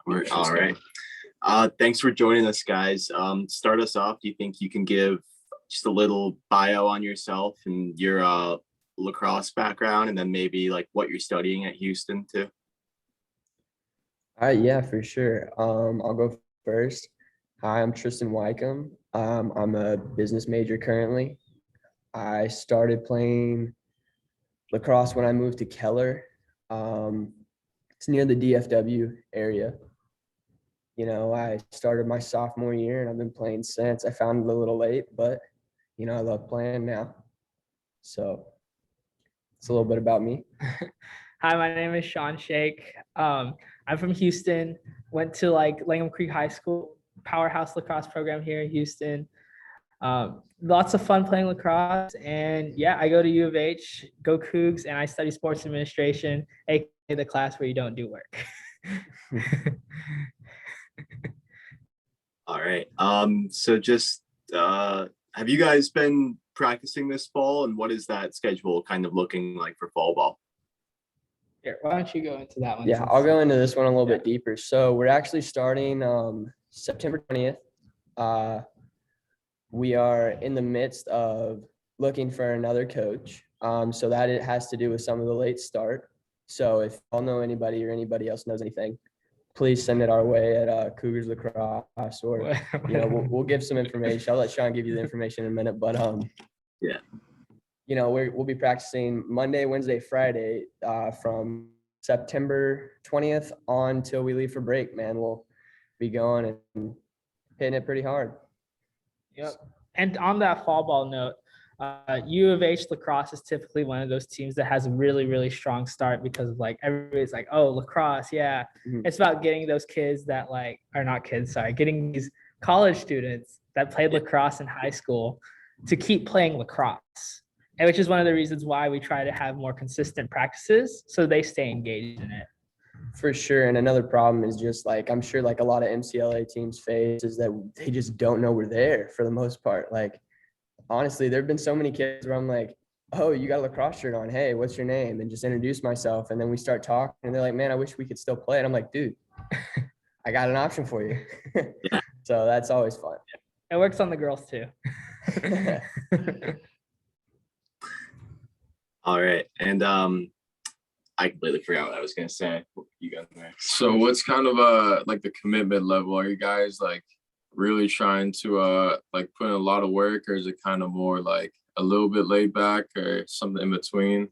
All right. Thanks for joining us, guys. Start us off. Do you think you can give just a little bio on yourself and your lacrosse background, and then maybe like what you're studying at Houston too? All right, yeah, for sure. I'll go first. Hi, I'm Trystan Weikum. I'm a business major currently. I started playing lacrosse when I moved to Keller. It's near the DFW area. I started my sophomore year and I've been playing since. I found it a little late, but I love playing now. So it's a little bit about me. Hi, my name is Sheikh. I'm from Houston, went to Langham Creek High School, powerhouse lacrosse program here in Houston. Lots of fun playing lacrosse, and yeah, I go to U of H, go Cougs, and I study sports administration, aka the class where you don't do work. All right. So just have you guys been practicing this fall, and what is that schedule kind of looking like for fall ball? Here, why don't you go into that one? Yeah, I'll go into this one a little bit deeper. So we're actually starting September 20th. We are in the midst of looking for another coach. So that it has to do with some of the late start. So if y'all know anybody or anybody else knows anything, please send it our way at Cougars Lacrosse, or we'll give some information. I'll let Sean give you the information in a minute, but yeah. We'll be practicing Monday, Wednesday, Friday from September 20th on till we leave for break, man. We'll be going and hitting it pretty hard. Yep. And on that fall ball note, U of H lacrosse is typically one of those teams that has a really, really strong start because of everybody's like, oh, lacrosse. Yeah. Mm-hmm. It's about getting those kids that getting these college students that played lacrosse in high school to keep playing lacrosse. And which is one of the reasons why we try to have more consistent practices so they stay engaged in it. For sure. And another problem is just I'm sure a lot of MCLA teams face is that they just don't know we're there for the most part. Honestly, there have been so many kids where I'm like, oh, you got a lacrosse shirt on. Hey, what's your name? And just introduce myself. And then we start talking and they're like, man, I wish we could still play. And I'm like, dude, I got an option for you. So that's always fun. It works on the girls too. All right. And I completely forgot what I was going to say. You got next. So what's kind of the commitment level? Are you guys really trying to put in a lot of work, or is it kind of more a little bit laid back or something in between?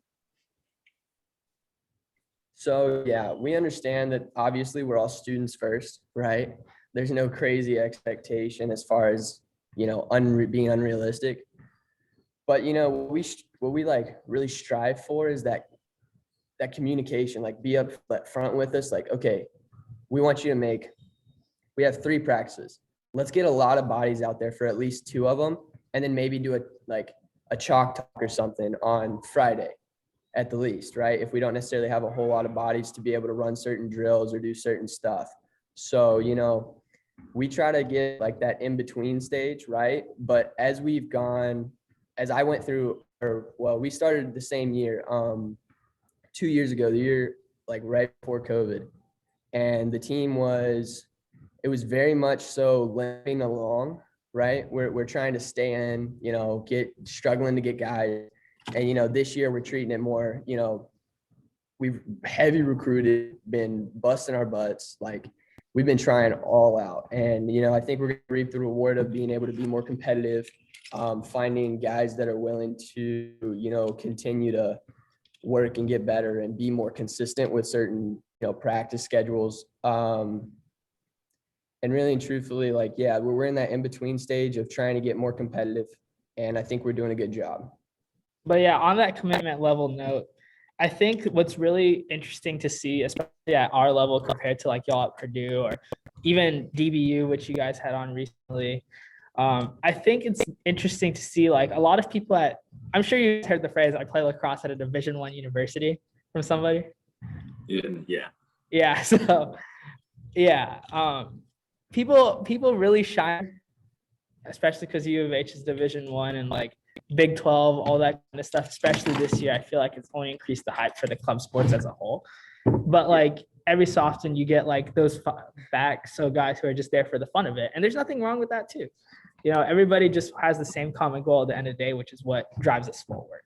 So yeah, we understand that obviously we're all students first, right? There's no crazy expectation as far as, being unrealistic. But, what we really strive for is that communication, be up front with us. Okay, we want you to we have 3 practices. Let's get a lot of bodies out there for at least 2 of them. And then maybe do a chalk talk or something on Friday at the least, right? If we don't necessarily have a whole lot of bodies to be able to run certain drills or do certain stuff. So, we try to get that in-between stage, right? But as I went through, we started the same year, 2 years ago, the year right before COVID. And the team was very much so limping along, right? We're trying to stay in, struggling to get guys. And, this year we're treating it more, we've heavy recruited, been busting our butts. We've been trying all out. And, I think we're going to reap the reward of being able to be more competitive, finding guys that are willing to, continue to work and get better and be more consistent with certain, practice schedules. And really and truthfully, we're in that in-between stage of trying to get more competitive. And I think we're doing a good job. But yeah, on that commitment level note, I think what's really interesting to see, especially at our level compared to y'all at Purdue or even DBU, which you guys had on recently, I think it's interesting to see a lot of people I'm sure you heard the phrase, I play lacrosse at a Division I university from somebody. Yeah. So yeah. People really shine, especially because U of H is Division I and Big 12, all that kind of stuff, especially this year. I feel like it's only increased the hype for the club sports as a whole. But every so often you get like those back. So guys who are just there for the fun of it. And there's nothing wrong with that too. You know, everybody just has the same common goal at the end of the day, which is what drives us forward.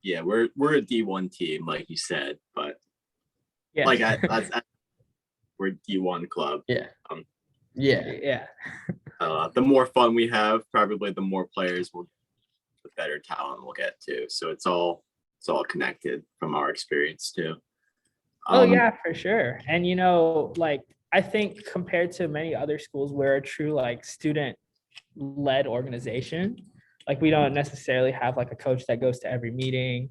Yeah, we're a D1 team, like you said, but Yeah. like we're a D1 club. Yeah. Yeah. The more fun we have, probably the more players will, the better talent we'll get to. So it's all connected from our experience too. Oh yeah, for sure. And you know, like I think compared to many other schools, we're a true like student-led organization. Like we don't necessarily have like a coach that goes to every meeting,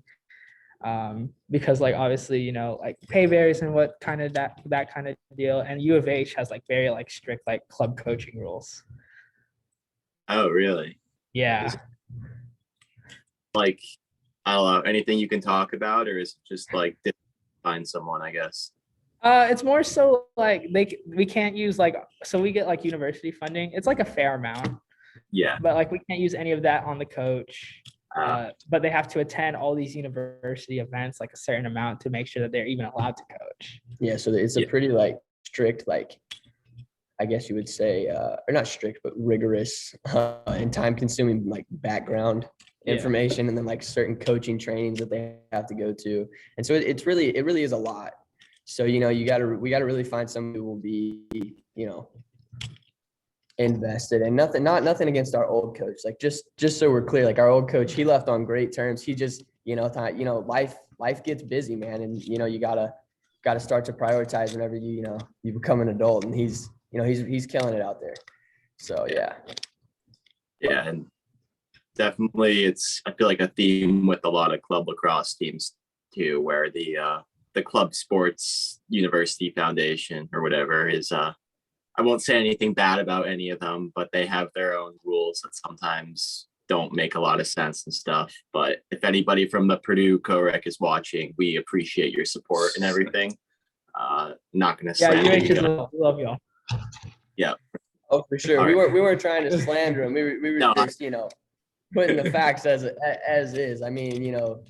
because like obviously, you know, like pay varies and what kind of that kind of deal. And U of H has like very like strict like club coaching rules. Oh really? Yeah. Like, I don't know, anything you can talk about, or is it just like find someone, I guess? It's more so like we can't use like, so we get like university funding. It's like a fair amount. Yeah. But like we can't use any of that on the coach. But they have to attend all these university events, like a certain amount, to make sure that they're even allowed to coach. Yeah, so it's a pretty like strict, like I guess you would say, or not strict, but rigorous and time-consuming like background information, and then like certain coaching trainings that they have to go to. And so it really is a lot. So, you know, we got to really find someone who will be, you know, invested. And nothing against our old coach. Like just so we're clear, like our old coach, he left on great terms. He just, you know, thought, you know, life gets busy, man. And, you know, you gotta start to prioritize whenever you become an adult, and he's killing it out there. So, yeah. Yeah. And definitely I feel like a theme with a lot of club lacrosse teams too, where the club sports university foundation or whatever is, I won't say anything bad about any of them, but they have their own rules that sometimes don't make a lot of sense and stuff. But if anybody from the Purdue co-rec is watching, we appreciate your support and everything. Not gonna slander you guys. Love y'all. Yeah. Oh, for sure. We weren't trying to slander them. We were just, you know, putting the facts as is. I mean, you know,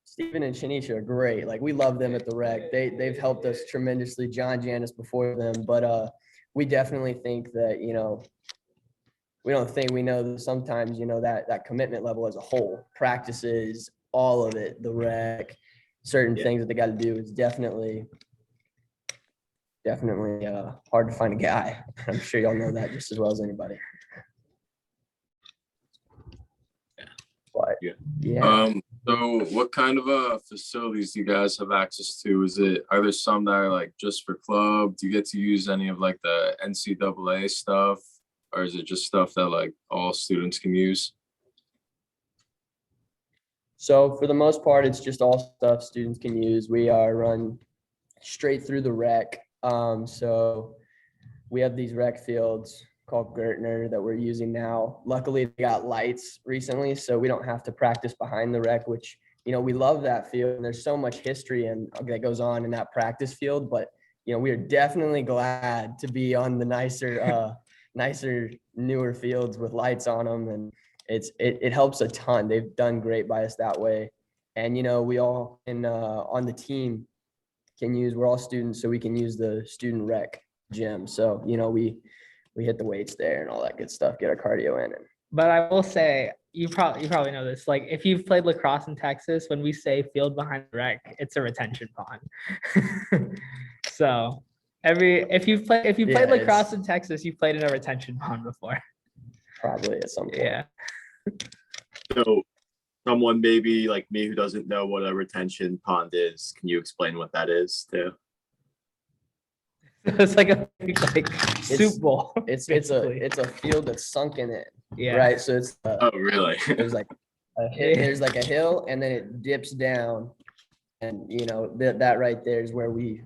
Stephen and Shanisha are great. Like we love them at the rec. They've helped us tremendously. John Janis before them, but we definitely think that, you know, we don't think we know that sometimes, you know, that commitment level as a whole, practices, all of it, the rec, certain things that they got to do is definitely hard to find a guy. I'm sure y'all know that just as well as anybody. But, yeah. So what kind of facilities do you guys have access to? Are there some that are like just for club? Do you get to use any of like the NCAA stuff, or is it just stuff that like all students can use? So for the most part, it's just all stuff students can use. We are run straight through the rec. So we have these rec fields called Gertner that we're using now. Luckily, they got lights recently, so we don't have to practice behind the rec, which, you know, we love that field. And there's so much history and that goes on in that practice field. But, you know, we are definitely glad to be on the nicer, newer fields with lights on them. And it helps a ton. They've done great by us that way. And, you know, we all on the team we're all students, so we can use the student rec gym. So, you know, we hit the weights there and all that good stuff, get our cardio in. But I will say, you probably know this. Like, if you've played lacrosse in Texas, when we say field behind the rec, it's a retention pond. So if you've played lacrosse in Texas, you've played in a retention pond before. Probably at some point. Yeah. So someone maybe like me who doesn't know what a retention pond is, can you explain what that is too? It's like a soup bowl. It's a field that's sunken in. Yeah. Right. So it's oh really? There's like a hill, and then it dips down, and you know that right there is where we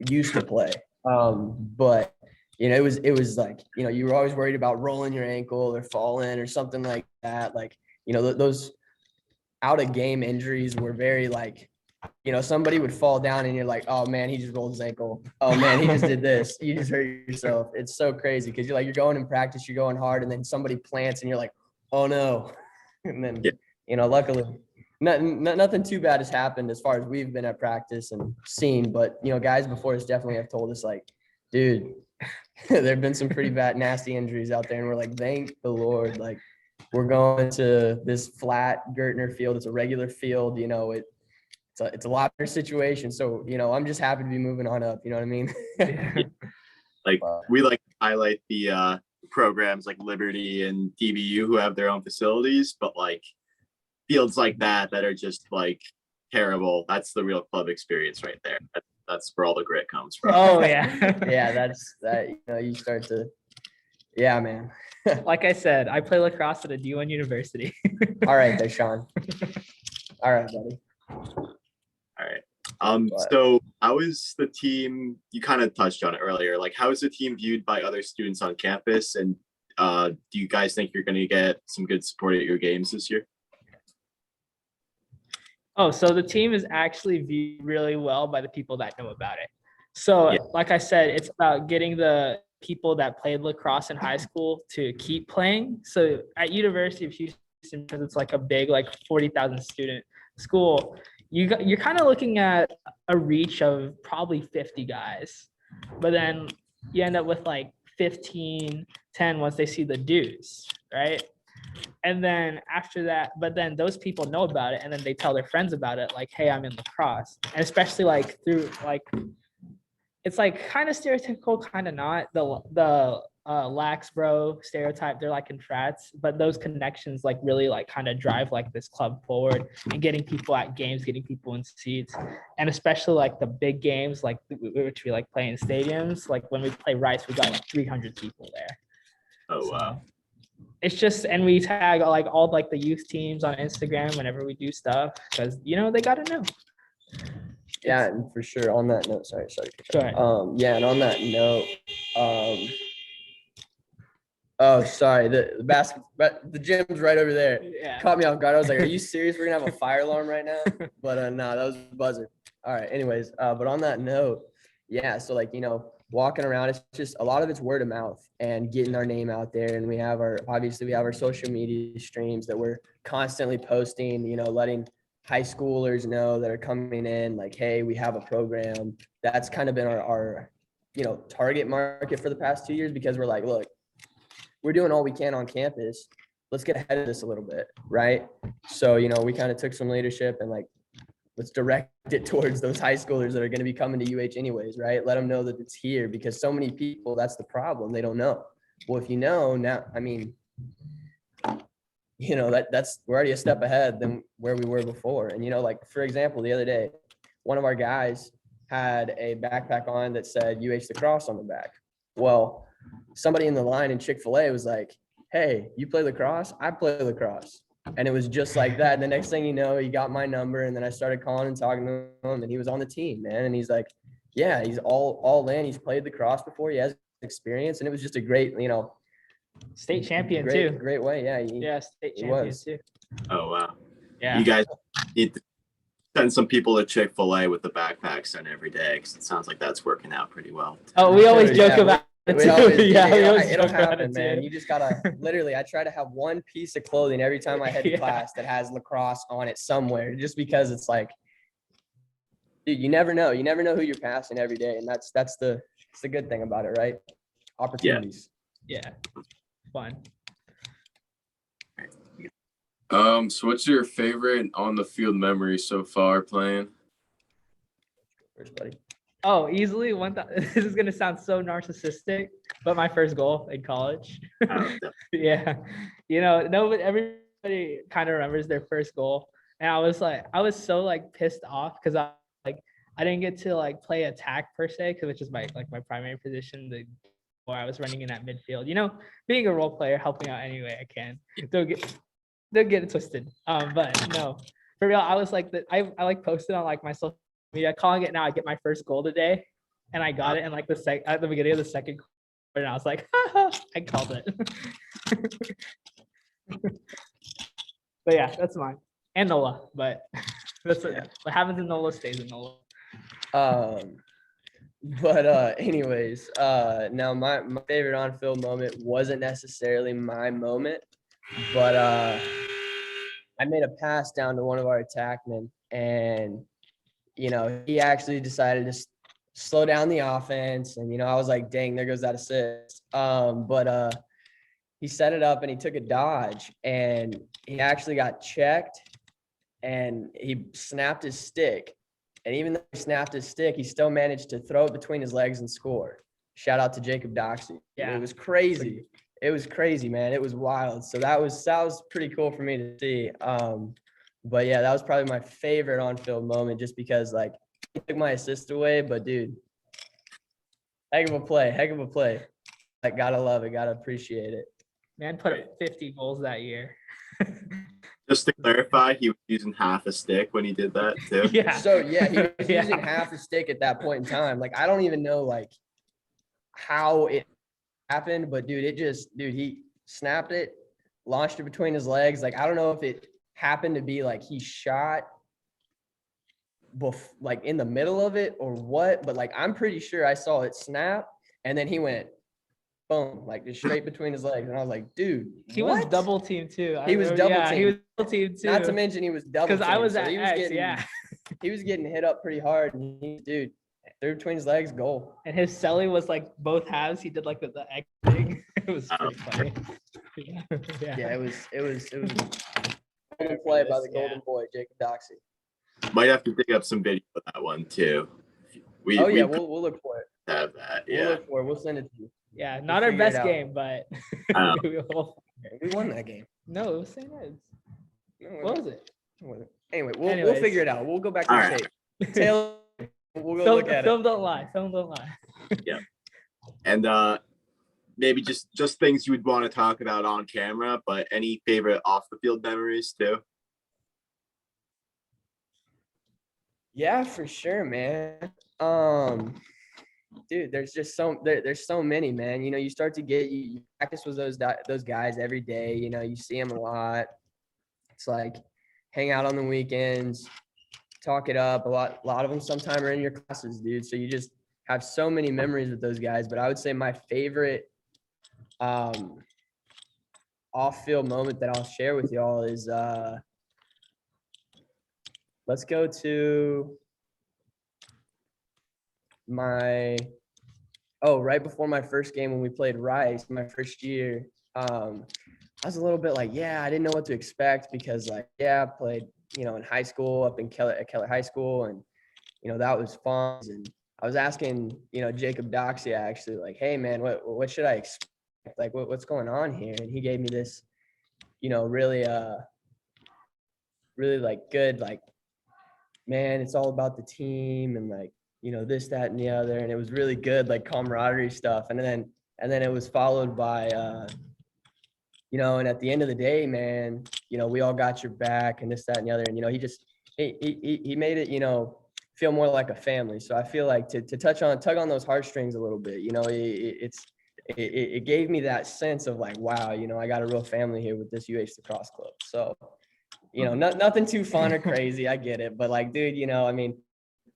used to play. But you know, it was like, you know, you were always worried about rolling your ankle or falling or something like that. Like, you know, those out of game injuries were very like, you know, somebody would fall down and you're like, oh man, he just rolled his ankle. Oh man, he just did this. You just hurt yourself. It's so crazy because you're going in practice, you're going hard, and then somebody plants and you're like, oh no. And then, you know, luckily nothing too bad has happened as far as we've been at practice and seen, but you know, guys before us definitely have told us like, dude, there've been some pretty bad, nasty injuries out there, and we're like, thank the Lord, like we're going to this flat Gertner field. It's a regular field, you know, it's a lot better situation. So, you know, I'm just happy to be moving on up. You know what I mean? Like we like to highlight the programs like Liberty and DBU who have their own facilities, but like fields like that are just like terrible. That's the real club experience right there. That's where all the grit comes from. Oh yeah. Yeah, that's that. You know, you start to, yeah, man. Like I said, I play lacrosse at a D1 university. All right, there, Sean. All right, buddy. All right. So how is the team, you kind of touched on it earlier, like how is the team viewed by other students on campus? And do you guys think you're going to get some good support at your games this year? Oh, so the team is actually viewed really well by the people that know about it. So like I said, it's about getting the people that played lacrosse in high school to keep playing. So at University of Houston, because it's like a big, like 40,000 student school, you're kind of looking at a reach of probably 50 guys, but then you end up with like 15, 10 once they see the dues, right? And then after that, but then those people know about it and then they tell their friends about it, like, hey, I'm in lacrosse. And especially like through like, it's like kind of stereotypical, kind of not. The lax bro stereotype, they're like in frats, but those connections like really like kind of drive like this club forward and getting people at games, getting people in seats, and especially like the big games like which we like play in stadiums. Like when we play Rice, we got like 300 people there. Oh wow. It's just, and we tag like all like the youth teams on Instagram whenever we do stuff because you know they gotta know. Yeah, and for sure. On that note, sorry. Go ahead. Yeah, and on that note, oh, sorry. The gym's right over there. Yeah. Caught me off guard. I was like, "Are you serious? We're gonna have a fire alarm right now?" But no, that was the buzzer. All right. Anyways, but on that note, yeah. So like, you know, walking around, it's just a lot of it's word of mouth and getting our name out there. And we have our social media streams that we're constantly posting. You know, letting high schoolers know that are coming in, like, hey, we have a program. That's kind of been our you know, target market for the past 2 years because we're like, look, we're doing all we can on campus. Let's get ahead of this a little bit, right? So, you know, we kind of took some leadership and like, let's direct it towards those high schoolers that are going to be coming to UH anyways, right? Let them know that it's here because so many people, that's the problem. They don't know. Well, if you know now, I mean, you know, that's we're already a step ahead than where we were before. And, you know, like, for example, the other day, one of our guys had a backpack on that said UH Lacrosse on the back. Well, somebody in the line in Chick-fil-A was like, hey, you play lacrosse? I play lacrosse. And it was just like that. And the next thing you know, he got my number and then I started calling and talking to him and he was on the team, man. And he's like, yeah, he's all in. He's played lacrosse before. He has experience. And it was just a great, you know, state champion great, too. Great way. Yeah. Yeah, state champion too. Oh wow. Yeah. You guys need to send some people to Chick-fil-A with the backpacks on every day because it sounds like that's working out pretty well. Oh, we always joke Yeah, about it we too. always- Yeah, we always it'll joke about happen, it man. too. You just gotta literally. I try to have one piece of clothing every time I head to Yeah. class that has lacrosse on it somewhere, just because it's like, dude, you never know. You never know who you're passing every day, and that's the good thing about it, right? Opportunities. Yeah, fun. So what's your favorite on the field memory so far playing? First, buddy. Oh, easily one. This is gonna sound so narcissistic, but my first goal in college. Yeah, you know, everybody kind of remembers their first goal, and I was so like pissed off because I didn't get to like play attack per se, because which is my primary position. Where I was running in at midfield. You know, being a role player, helping out any way I can. Don't get it twisted. But no, for real, I was like I like posted on like my social media, calling it now. I get my first goal today, and I got it in like at the beginning of the second quarter, and I was like, I called it. But yeah, that's mine. And NOLA, but that's what happens in NOLA stays in NOLA. But anyways, now my favorite on-field moment wasn't necessarily my moment, but I made a pass down to one of our attackmen, and he actually decided to slow down the offense. And I was like, dang, there goes that assist. But he set it up and he took a dodge, and he actually got checked, and he snapped his stick. And even though he snapped his stick, he still managed to throw it between his legs and score. Shout out to Jacob Doxey. Yeah. It was crazy. It was crazy, man. It was wild. So that was pretty cool for me to see. But yeah, that was probably my favorite on-field moment, just because like he took my assist away. But dude, heck of a play. Like, gotta love it, gotta appreciate it. Man put up 50 goals that year. Just to clarify, he was using half a stick when he did that too. Yeah. So yeah, he was Yeah. using half a stick at that point in time. Like, I don't even know like how it happened, but dude, he snapped it, launched it between his legs. Like, I don't know if it happened to be like he shot like in the middle of it or what, but like I'm pretty sure I saw it snap, and then he went boom, like just straight between his legs. And I was like, dude, He was double teamed too. He was double Yeah, he was teamed. double teamed too. Not to mention he was double because I was so at he was X, getting yeah. he was getting hit up pretty hard, and dude, threw between his legs, goal. And his celly was like both halves. He did like the X thing. It was pretty funny. Yeah. Yeah, it was golden play by the golden boy, Jacob Doxey. Might have to dig up some video of that one too. We We'll look for it. have that. We'll Yeah. look for it. We'll send it to you. Yeah, not our figure it best out. game, but We won that game. no, it was St. Ed's. No, What was it? Anyway, we'll Anyways. figure it out. We'll go back to All the right. tape. Taylor, we'll go Film, look at film it. don't lie. Film don't lie. And maybe just things you would want to talk about on camera, but any favorite off the field memories too? Yeah, for sure, man. Dude, there's just there's so many, man. You start to get you practice with those guys every day. You see them a lot. It's like hang out on the weekends, talk it up. A lot of them sometimes are in your classes, dude. So you just have so many memories with those guys. But I would say my favorite off-field moment that I'll share with y'all is let's go to right before my first game when we played Rice, my first year. I was a little bit like, I didn't know what to expect because I played, in high school up in Keller High School, and that was fun. And I was asking, Jacob Doxey actually, like, hey man, what should I expect? Like, what's going on here? And he gave me this, really like good, like, man, it's all about the team and like, this, that, and the other. And it was really good, like camaraderie stuff. And then it was followed by, and at the end of the day, man, we all got your back and this, that, and the other. And, he made it, feel more like a family. So I feel like to tug on those heartstrings a little bit, it gave me that sense of like, wow, I got a real family here with this Lacrosse club. So, nothing too fun or crazy. I get it. But like, dude, I mean,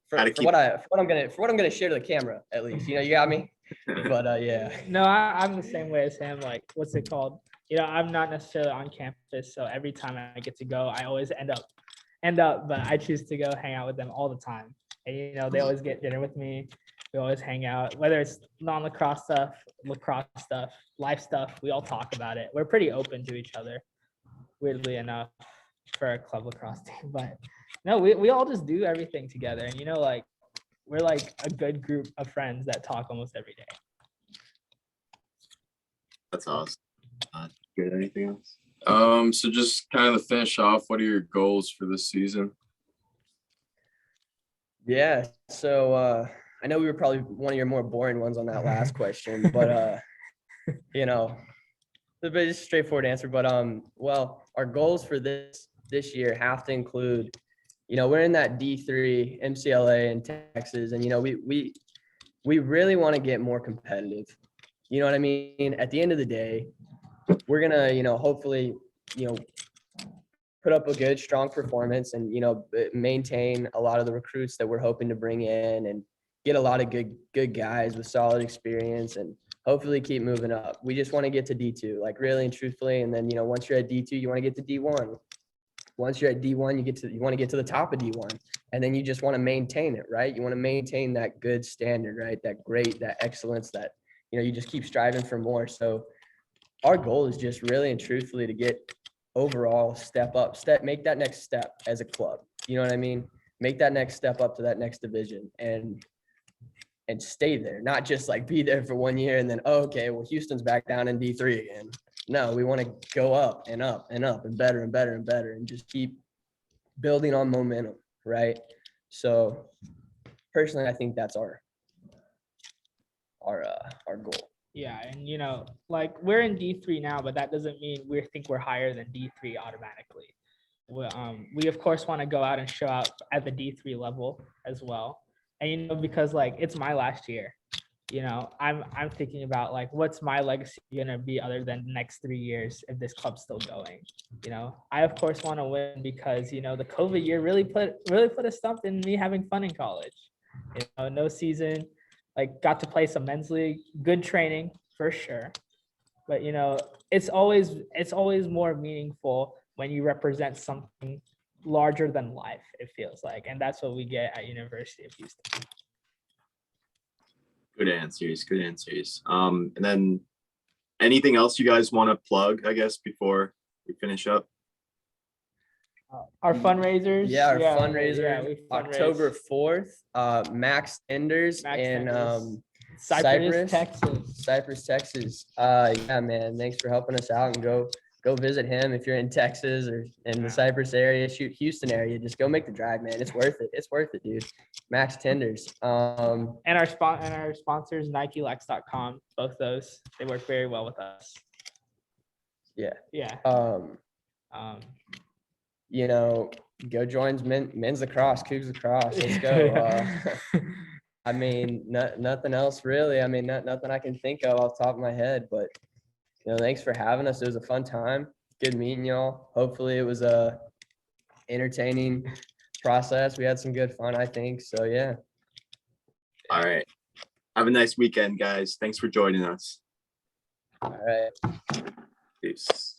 for what I'm gonna share to the camera, at least, you got me. But yeah. No, I'm the same way as him. Like, what's it called? I'm not necessarily on campus, so every time I get to go, I always end up, but I choose to go hang out with them all the time. And they always get dinner with me. We always hang out, whether it's non-lacrosse stuff, lacrosse stuff, life stuff. We all talk about it. We're pretty open to each other, weirdly enough, for a club lacrosse team. But no, we all just do everything together. And like, we're like a good group of friends that talk almost every day. That's awesome. Good. Anything else? So just kind of to finish off, what are your goals for this season? Yeah. So I know we were probably one of your more boring ones on that last question, but but it's a straightforward answer. But well, our goals for this year have to include, we're in that D3 MCLA in Texas, and we really want to get more competitive. You know what I mean? At the end of the day, we're gonna, hopefully, put up a good, strong performance and, maintain a lot of the recruits that we're hoping to bring in and get a lot of good guys with solid experience and hopefully keep moving up. We just want to get to D2, like really and truthfully. And then, once you're at D2, you want to get to D1. once you're at D1, you want to get to the top of D1, and then you just want to maintain it, right? You want to maintain that good standard, right? That excellence that, you just keep striving for more. So our goal is just really and truthfully to get overall make that next step as a club. You know what I mean? Make that next step up to that next division and stay there, not just like be there for 1 year and then, oh, okay, well, Houston's back down in D3 again. No, we want to go up and up and up and better and better and better and just keep building on momentum, right? So personally, I think that's our goal. Yeah, and like we're in D3 now, but that doesn't mean we think we're higher than D3 automatically. We of course want to go out and show out at the D3 level as well. And because like it's my last year, I'm thinking about like what's my legacy gonna be other than the next 3 years if this club's still going. I of course want to win because the COVID year really put a stump in me having fun in college. No season, like got to play some men's league, good training for sure. But it's always more meaningful when you represent something larger than life, it feels like, and that's what we get at University of Houston. Good answers. And then anything else you guys want to plug, I guess, before we finish up? Our fundraisers. Yeah, our fundraiser. We October 4th, Max Tenders in Cypress, Texas. Yeah, man, thanks for helping us out, and go visit him if you're in Texas or in the Cypress area, Houston area. Just go make the drive, man. It's worth it, dude. Max Tenders. And our sponsors, NikeLex.com. Both those, they work very well with us. Yeah. Yeah. Go join men's lacrosse, Cougs lacrosse. Let's go. I mean, nothing else really. I mean, nothing I can think of off the top of my head, but thanks for having us. It was a fun time. Good meeting y'all. Hopefully it was a entertaining process. We had some good fun, I think. So yeah. All right. Have a nice weekend, guys. Thanks for joining us. All right. Peace.